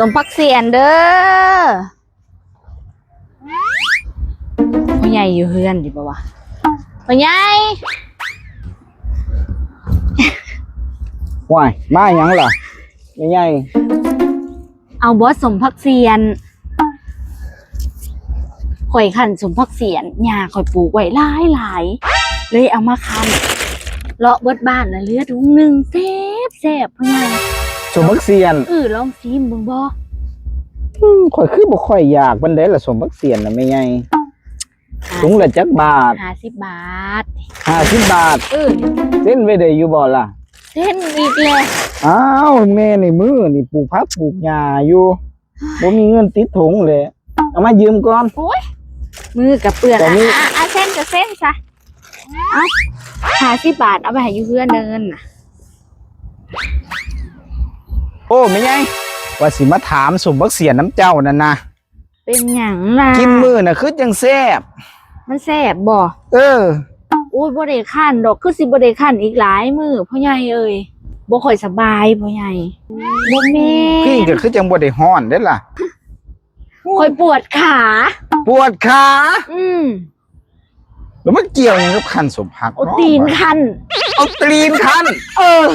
สมพักเสียนเด้อพ่อใหญ่อยู่เฮือนดิบ่วะพ่อใหญ่ ว้ายมาหยังล่ะใหญ่ เอาบอสสมพักเสียนข่อยขันสมพักเสียนหญ้าข่อยปลูกไว้หลายเลยเอามาคันเลาะเบิดบ้านน่ะเหลือถุงหนึ่งแซ่บพ่อใหญ่ สมบักเซียน ลองซิมเบิ่งบ่ ข่อยคือบ่ค่อยอยากปานใดล่ะสมบักเซียนน่ะแม่ใหญ่ถุงละจักบาท 50 บาท 50 บาทเส้นไว้ได้อยู่บ่ล่ะ เส้นอีกเลย อ้าวแม่นี่มือนี่ปลูกผักปลูกหญ้าอยู่บ่มีเงินติดถุงเลยเอามายืมก่อน โอ้ยมือกับเปลือก แต่นี่ เส้นกับเส้นซะ50 บาทเอาไปให้อยู่เพื่อนเดินน่ะ โอ้แม่ใหญ่ว่าสิมาถามสมบักเซียนน้ำเจ้านั่นนะ เป็นหยังล่ะ กินมื้อน่ะคือจังแซ่บ มันแซ่บบ่ เออ โอ้ยบ่ได้คั่นดอกคือสิบ่ได้คั่นอีกหลายมื้อพ่อใหญ่เอ้ยบ่ค่อยสบายพ่อใหญ่บ่แม่ พี่ก็คือจังบ่ได้ฮ้อนเด้ล่ะ ค่อยปวดขา ปวดขา แล้วมันเกี่ยวหยังกับคันสมพัก โอ้ตีนคัน เอาตีนคัน เออ